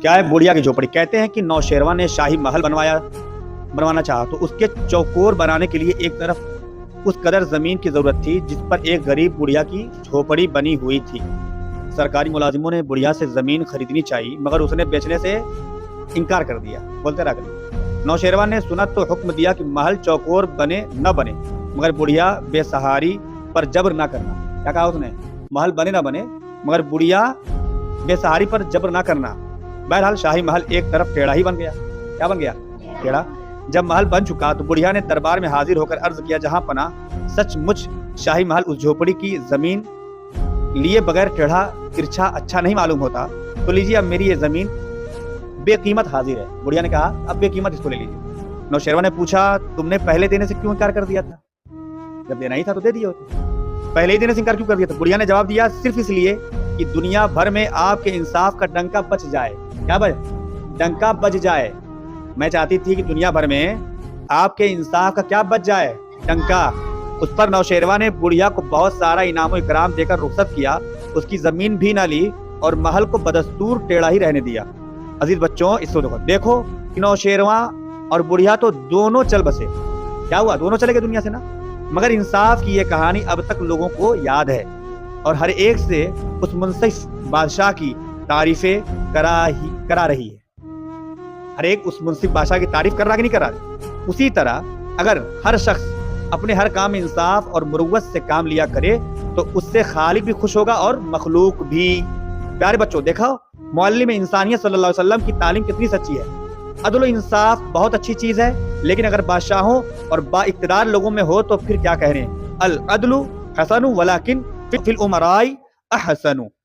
کیا ہے بڑھیا کی جھوپڑی؟ کہتے ہیں کہ نوشیروان نے شاہی محل بنوانا چاہا تو اس کے چوکور بنانے کے لیے ایک طرف اس قدر زمین کی ضرورت تھی جس پر ایک غریب بڑھیا کی جھوپڑی بنی ہوئی تھی۔ سرکاری ملازموں نے بڑھیا سے زمین خریدنی چاہی مگر اس نے بیچنے سے انکار کر دیا۔ بولتے رہا کریے۔ نوشیروان نے سنا تو حکم دیا کہ محل چوکور بنے نہ بنے مگر بڑھیا بے سہاری پر جبر نہ کرنا۔ کیا کہا اس نے؟ محل بنے نہ بنے مگر بڑھیا بے سہاری پر جبر نہ کرنا۔ بہرحال شاہی محل ایک طرف ٹیڑھا ہی بن گیا۔ کیا بن گیا؟ ٹیڑھا۔ جب محل بن چکا تو بڑھیا نے دربار میں حاضر ہو کر عرض کیا، جہاں پناہ سچ مچ شاہی محل اس جھوپڑی کی زمین لیے بغیر ٹیڑھا ترچھا اچھا نہیں معلوم ہوتا، تو لیجیے اب میری یہ زمین بے قیمت حاضر ہے۔ بڑھیا نے کہا اب بے قیمت اس کو لے لیجیے۔ نوشیروان نے پوچھا تم نے پہلے دینے سے کیوں انکار کر دیا تھا؟ جب دینا ہی تھا تو دے دیے ہوتے، پہلے ہی دینے سے انکار کیوں کر دیا تھا؟ بڑھیا نے جواب دیا صرف اس لیے کہ دنیا بھر میں آپ کے انصاف کا ڈنکا بچ جائے۔ کیا ڈنکا بچ جائے؟ میں چاہتی تھی کہ دنیا بھر میں آپ کے انصاف کا کیا بچ جائے؟ ڈنکا۔ اس پر نوشیروان نے بڑھیا کو بہت سارا انعام و اکرام دے کر رخصت کیا، اس کی زمین بھی نہ لی اور محل کو بدستور ٹیڑھا ہی رہنے دیا۔ عزیز بچوں، اس کو دیکھو کہ نوشیروان اور بڑھیا تو دونوں چل بسے۔ کیا ہوا؟ دونوں چلے گئے دنیا سے نا، مگر انصاف کی یہ کہانی اب تک لوگوں کو یاد ہے اور ہر ایک سے اس منصف بادشاہ کی تعریفیں کرا رہی ہے۔ ہر ایک اس منصف بادشاہ کی تعریف کر رہا کہ نہیں کر رہا؟ اسی طرح اگر ہر شخص اپنے ہر کام میں انصاف اور مروت سے کام لیا کرے تو اس سے خالق بھی خوش ہوگا اور مخلوق بھی۔ پیارے بچوں، دیکھا معلم انسانیت صلی اللہ علیہ وسلم کی تعلیم کتنی سچی ہے۔ عدل و انصاف بہت اچھی چیز ہے، لیکن اگر بادشاہوں اور با اقتدار لوگوں میں ہو تو پھر کیا کہہ رہے ہیں؟ العدل حسن ولکن فی الامراء احسن۔